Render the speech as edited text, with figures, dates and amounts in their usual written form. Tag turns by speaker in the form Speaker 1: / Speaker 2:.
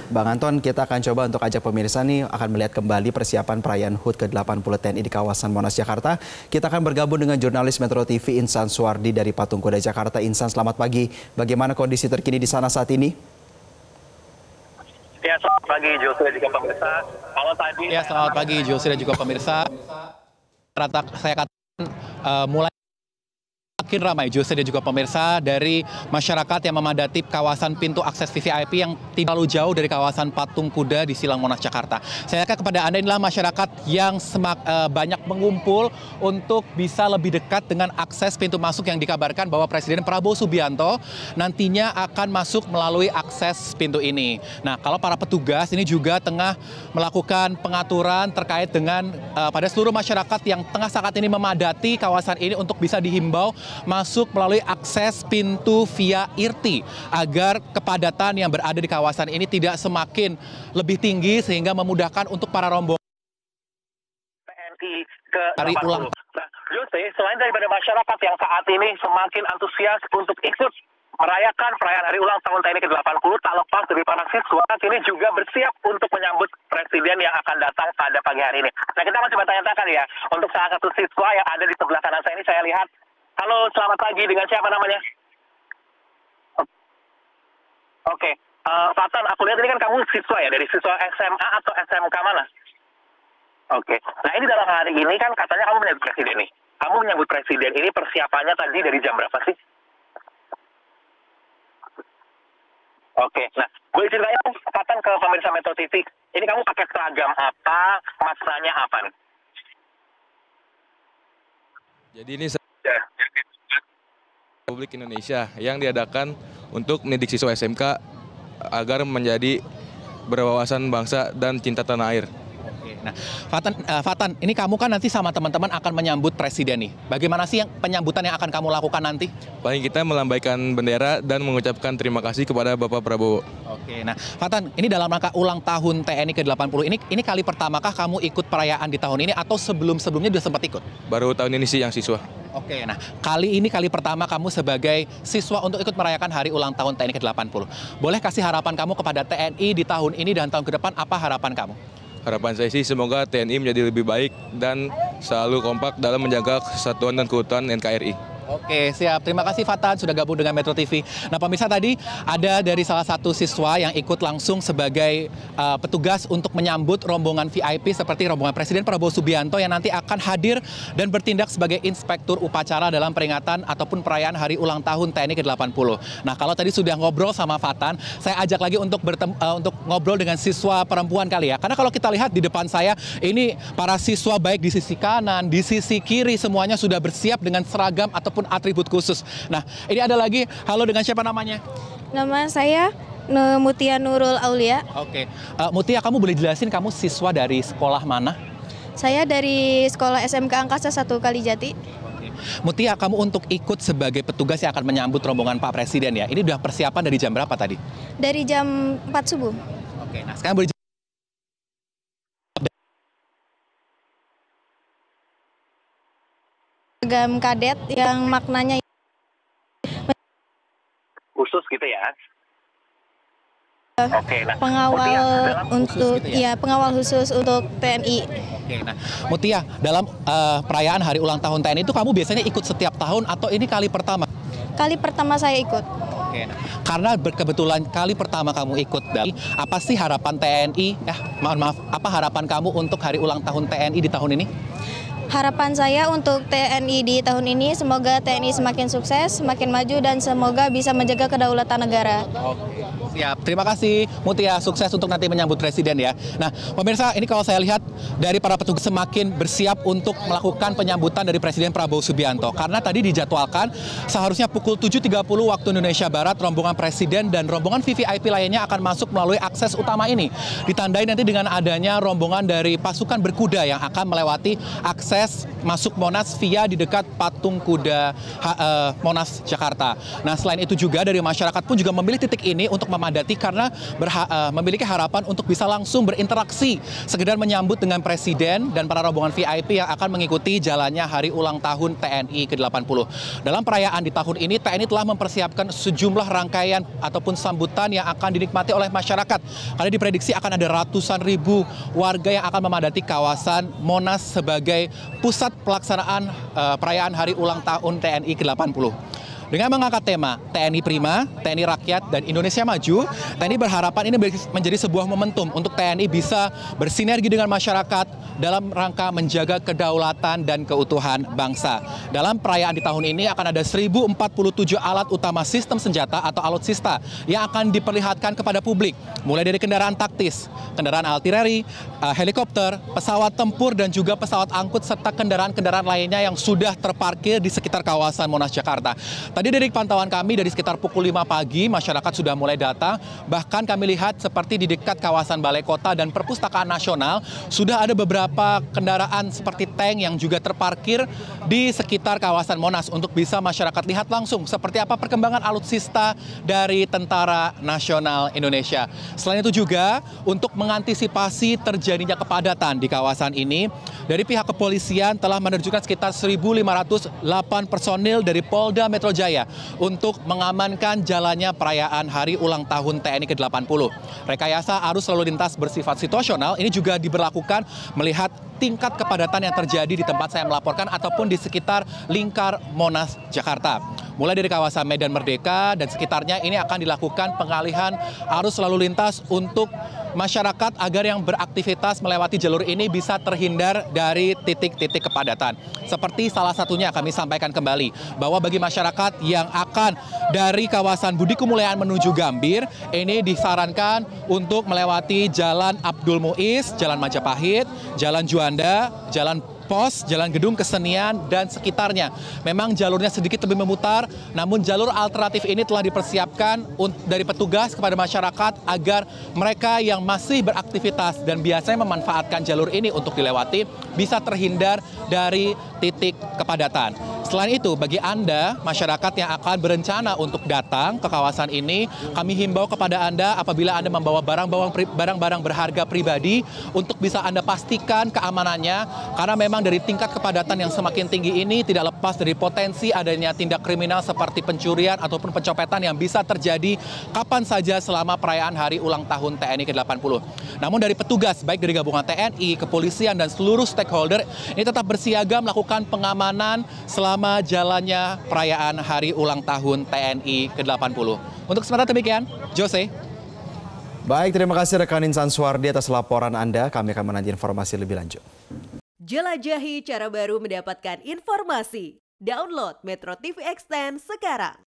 Speaker 1: Bang Anton, kita akan coba untuk ajak pemirsa nih akan melihat kembali persiapan perayaan HUT ke-80 TNI di kawasan Monas, Jakarta. Kita akan bergabung dengan jurnalis Metro TV Insan Suwardi dari Patung Kuda Jakarta. Insan, selamat pagi. Bagaimana kondisi terkini di sana saat ini?
Speaker 2: Ya, selamat pagi Jose dan juga pemirsa. Kalau tadi
Speaker 3: selamat pagi Jose dan juga pemirsa. Saya katakan mulai makin ramai Jose dan juga pemirsa dari masyarakat yang memadati kawasan pintu akses VVIP yang tidak terlalu jauh dari kawasan Patung Kuda di Silang Monas, Jakarta. Saya katakan kepada Anda inilah masyarakat yang banyak mengumpul untuk bisa lebih dekat dengan akses pintu masuk yang dikabarkan bahwa Presiden Prabowo Subianto nantinya akan masuk melalui akses pintu ini. Nah, kalau para petugas ini juga tengah melakukan pengaturan terkait dengan pada seluruh masyarakat yang tengah saat ini memadati kawasan ini untuk bisa dihimbau masuk melalui akses pintu via IRTI agar kepadatan yang berada di kawasan ini tidak semakin lebih tinggi sehingga memudahkan untuk para rombongan
Speaker 2: TNI ke
Speaker 3: hari ulang.
Speaker 2: Nah, Jose, selain daripada masyarakat yang saat ini semakin antusias untuk ikut merayakan perayaan hari ulang tahun TNI ke-80, tak lepas dari para siswa kini juga bersiap untuk menyambut Presiden yang akan datang pada pagi hari ini. Nah, kita akan coba tanya-tanyakan ya untuk salah satu siswa yang ada di sebelah kanan saya ini. Saya lihat. Halo, selamat pagi. Dengan siapa namanya? Oke. Fatan, aku lihat ini kan kamu siswa ya, dari siswa SMA atau SMK mana? Oke. Nah, ini dalam hari ini kan katanya kamu menyambut Presiden nih. Kamu menyambut Presiden ini persiapannya tadi dari jam berapa sih? Oke. Nah, boleh ceritain Fatan ke pemirsa Metro TV. Ini kamu pakai seragam apa? Maknanya apa nih?
Speaker 4: Jadi ini Republik Indonesia yang diadakan untuk mendidik siswa SMK agar menjadi berwawasan bangsa dan cinta tanah air.
Speaker 3: Nah, Fatan, ini kamu kan nanti sama teman-teman akan menyambut Presiden nih. Bagaimana sih penyambutan yang akan kamu lakukan nanti?
Speaker 4: Paling kita melambaikan bendera dan mengucapkan terima kasih kepada Bapak Prabowo.
Speaker 3: Oke, nah Fatan, ini dalam rangka ulang tahun TNI ke-80, ini kali pertamakah kamu ikut perayaan di tahun ini atau sebelum-sebelumnya sudah sempat ikut?
Speaker 4: Baru tahun ini sih yang siswa.
Speaker 3: Oke, nah kali pertama kamu sebagai siswa untuk ikut merayakan hari ulang tahun TNI ke-80. Boleh kasih harapan kamu kepada TNI di tahun ini dan tahun ke depan, apa harapan kamu?
Speaker 4: Harapan saya sih semoga TNI menjadi lebih baik dan selalu kompak dalam menjaga kesatuan dan keutuhan NKRI.
Speaker 3: Oke, siap. Terima kasih Fatan sudah gabung dengan Metro TV. Nah, pemirsa, tadi ada dari salah satu siswa yang ikut langsung sebagai petugas untuk menyambut rombongan VIP seperti rombongan Presiden Prabowo Subianto yang nanti akan hadir dan bertindak sebagai inspektur upacara dalam peringatan ataupun perayaan hari ulang tahun TNI ke-80. Nah, kalau tadi sudah ngobrol sama Fatan, saya ajak lagi untuk ngobrol dengan siswa perempuan kali ya. Karena kalau kita lihat di depan saya, ini para siswa baik di sisi kanan, di sisi kiri semuanya sudah bersiap dengan seragam ataupun atribut khusus. Nah, ini ada lagi. Halo, dengan siapa namanya?
Speaker 5: Nama saya Mutia Nurul Aulia.
Speaker 3: Oke. Mutia, kamu boleh jelasin kamu siswa dari sekolah mana?
Speaker 5: Saya dari sekolah SMK Angkasa 1 Kalijati.
Speaker 3: Oke. Mutia, kamu untuk ikut sebagai petugas yang akan menyambut rombongan Pak Presiden ya. Ini udah persiapan dari jam berapa tadi?
Speaker 5: Dari jam 4 subuh.
Speaker 3: Oke, nah sekarang boleh
Speaker 5: Seragam kadet yang maknanya
Speaker 2: Khusus gitu ya. Oke, nah,
Speaker 5: pengawal untuk
Speaker 3: gitu ya?
Speaker 5: pengawal khusus untuk TNI.
Speaker 3: Oke, nah Mutia, dalam perayaan hari ulang tahun TNI itu kamu biasanya ikut setiap tahun atau ini kali pertama?
Speaker 5: Kali pertama saya ikut.
Speaker 3: Oke, nah, karena kebetulan kali pertama kamu ikut, apa sih harapan TNI? Apa harapan kamu untuk hari ulang tahun TNI di tahun ini?
Speaker 5: Harapan saya untuk TNI di tahun ini, semoga TNI semakin sukses, semakin maju, dan semoga bisa menjaga kedaulatan negara.
Speaker 3: Oke, siap. Terima kasih Mutia, sukses untuk nanti menyambut Presiden ya. Nah, pemirsa, ini kalau saya lihat dari para petugas semakin bersiap untuk melakukan penyambutan dari Presiden Prabowo Subianto. Karena tadi dijadwalkan seharusnya pukul 7.30 waktu Indonesia Barat, rombongan Presiden dan rombongan VVIP lainnya akan masuk melalui akses utama ini. Ditandai nanti dengan adanya rombongan dari pasukan berkuda yang akan melewati akses masuk Monas via di dekat Patung Kuda Monas, Jakarta. Nah, selain itu juga dari masyarakat pun juga memilih titik ini untuk memadati karena memiliki harapan untuk bisa langsung berinteraksi, sekedar menyambut dengan Presiden dan para rombongan VIP yang akan mengikuti jalannya hari ulang tahun TNI ke-80. Dalam perayaan di tahun ini, TNI telah mempersiapkan sejumlah rangkaian ataupun sambutan yang akan dinikmati oleh masyarakat. Karena diprediksi akan ada ratusan ribu warga yang akan memadati kawasan Monas sebagai pusat pelaksanaan perayaan hari ulang tahun TNI ke-80. Dengan mengangkat tema TNI Prima, TNI Rakyat, dan Indonesia Maju, TNI berharapan ini menjadi sebuah momentum untuk TNI bisa bersinergi dengan masyarakat dalam rangka menjaga kedaulatan dan keutuhan bangsa. Dalam perayaan di tahun ini akan ada 1047 alat utama sistem senjata atau alutsista yang akan diperlihatkan kepada publik, mulai dari kendaraan taktis, kendaraan artileri, helikopter, pesawat tempur, dan juga pesawat angkut, serta kendaraan-kendaraan lainnya yang sudah terparkir di sekitar kawasan Monas, Jakarta. Tadi dari pantauan kami dari sekitar pukul 5 pagi, masyarakat sudah mulai datang. Bahkan kami lihat seperti di dekat kawasan Balai Kota dan Perpustakaan Nasional, sudah ada beberapa kendaraan seperti tank yang juga terparkir di sekitar kawasan Monas untuk bisa masyarakat lihat langsung seperti apa perkembangan alutsista dari Tentara Nasional Indonesia. Selain itu juga untuk mengantisipasi terjadinya kepadatan di kawasan ini, dari pihak kepolisian telah menerjunkan sekitar 1.508 personil dari Polda Metro Jaya untuk mengamankan jalannya perayaan hari ulang tahun TNI ke-80. Rekayasa arus lalu lintas bersifat situasional ini juga diberlakukan melihat tingkat kepadatan yang terjadi di tempat saya melaporkan ataupun di sekitar lingkar Monas, Jakarta. Mulai dari kawasan Medan Merdeka dan sekitarnya ini akan dilakukan pengalihan arus lalu lintas untuk masyarakat agar yang beraktivitas melewati jalur ini bisa terhindar dari titik-titik kepadatan. Seperti salah satunya kami sampaikan kembali bahwa bagi masyarakat yang akan dari kawasan Budi Kemuliaan menuju Gambir, ini disarankan untuk melewati Jalan Abdul Muiz, Jalan Majapahit, Jalan Juanda, Jalan Pos, Jalan Gedung Kesenian, dan sekitarnya. Memang jalurnya sedikit lebih memutar, namun jalur alternatif ini telah dipersiapkan dari petugas kepada masyarakat agar mereka yang masih beraktivitas dan biasanya memanfaatkan jalur ini untuk dilewati bisa terhindar dari titik kepadatan. Selain itu, bagi Anda, masyarakat yang akan berencana untuk datang ke kawasan ini, kami himbau kepada Anda apabila Anda membawa barang-barang berharga pribadi untuk bisa Anda pastikan keamanannya, karena memang dari tingkat kepadatan yang semakin tinggi ini tidak lepas dari potensi adanya tindak kriminal seperti pencurian ataupun pencopetan yang bisa terjadi kapan saja selama perayaan hari ulang tahun TNI ke-80. Namun dari petugas, baik dari gabungan TNI, kepolisian, dan seluruh stakeholder, ini tetap bersiaga melakukan pengamanan selama jalannya perayaan hari ulang tahun TNI ke-80. Untuk sementara demikian, Jose.
Speaker 1: Baik, terima kasih rekan Insan Suwardi atas laporan Anda. Kami akan menanti informasi lebih lanjut.
Speaker 6: Jelajahi cara baru mendapatkan informasi. Download Metro TV Extend sekarang.